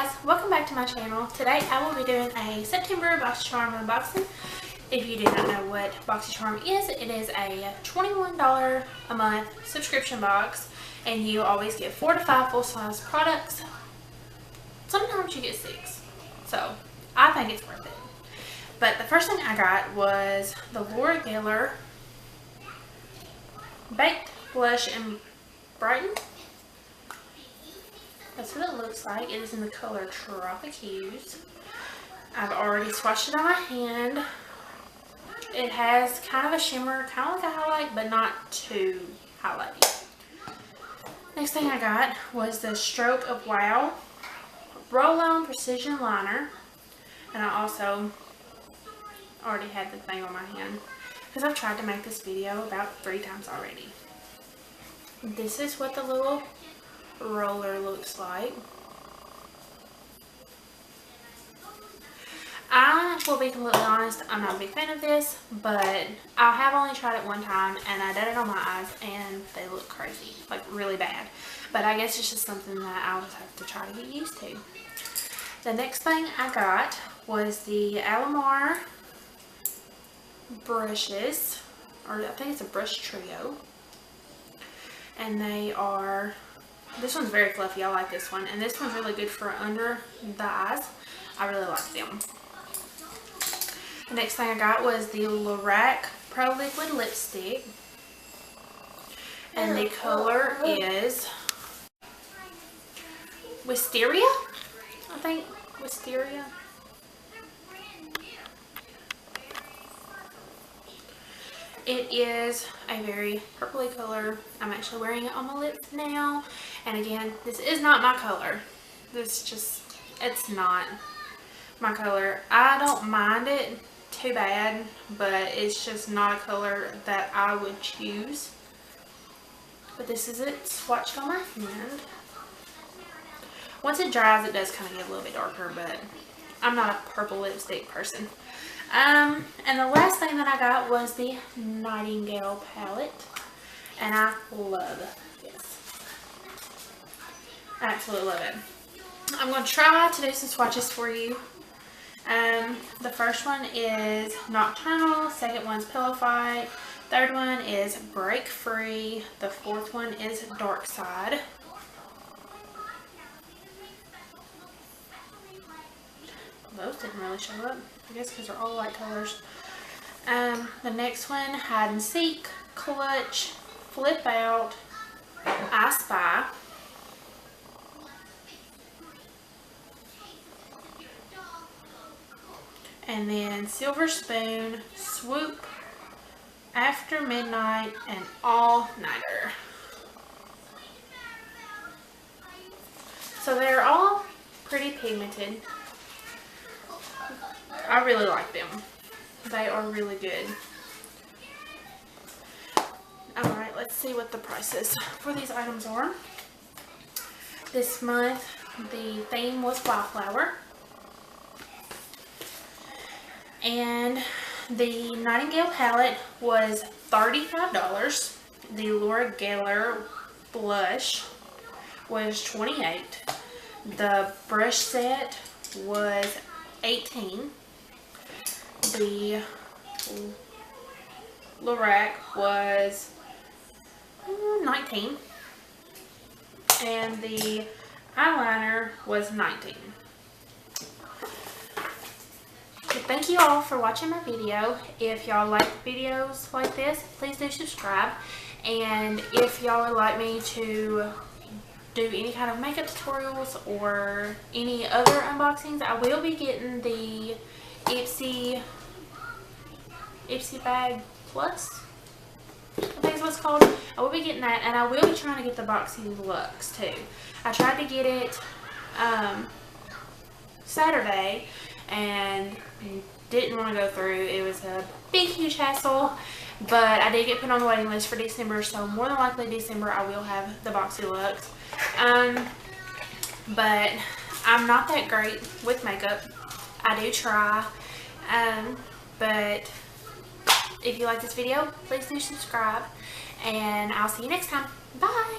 guys, welcome back to my channel. Today I will be doing a September BoxyCharm unboxing. If you do not know what BoxyCharm is, it is a $21 a month subscription box, and you always get 4 to 5 full-size products. Sometimes you get 6, so I think it's worth it. But the first thing I got was the Laura Geller Baked Blush and Brighten. That's what it looks like. It is in the color Tropic Hues. I've already swatched it on my hand. It has kind of a shimmer, kind of like a highlight, but not too highlighty. Next thing I got was the Stroke of Wow Roll-On Precision Liner. And I also already had the thing on my hand because I've tried to make this video about 3 times already. This is what the little roller looks like. I will be completely honest, I'm not a big fan of this, but I have only tried it one time and I did it on my eyes and they look crazy, like really bad. But I guess it's just something that I'll just have to try to get used to. The next thing I got was the Alamar brushes, or I think it's a brush trio. And they are, this one's very fluffy, I like this one. And this one's really good for under the eyes. I really like them. The next thing I got was the Lorac Pro Liquid Lipstick. And the color is Wisteria? I think, Wisteria. It is a very purpley color. I'm actually wearing it on my lips now. And again, this is not my color. It's not my color. I don't mind it too bad, but it's just not a color that I would choose. But this is it swatched on my hand. Once it dries, it does kind of get a little bit darker, but I'm not a purple lipstick person. And the last thing that I got was the Nightingale palette, and I love this. I absolutely love it. I'm going to try to do some swatches for you. The first one is Nocturnal, second one's Pillow Fight, third one is Break Free, the fourth one is Dark Side. Those didn't really show up, I guess because they're all light colors. The next one, Hide and Seek, Clutch, Flip Out, I Spy. And then Silver Spoon, Swoop, After Midnight, and All Nighter. So they're all pretty pigmented. I really like them. They are really good. Alright, let's see what the prices for these items are. This month, the theme was Wildflower. And the Nightingale palette was $35. The Laura Geller blush was $28. The brush set was $18. The Lorac was $19. And the eyeliner was $19. Thank you all for watching my video. If y'all like videos like this, please do subscribe. And if y'all would like me to do any kind of makeup tutorials or any other unboxings, I will be getting the Ipsy Bag Plus, I think is what it's called. I will be getting that, and I will be trying to get the Boxy Luxe too. I tried to get it Saturday and didn't want to go through. It was a big huge hassle, but I did get put on the waiting list for December, so more than likely December I will have the Boxy Luxe. But I'm not that great with makeup. I do try, but if you like this video, please do subscribe, and I'll see you next time. Bye!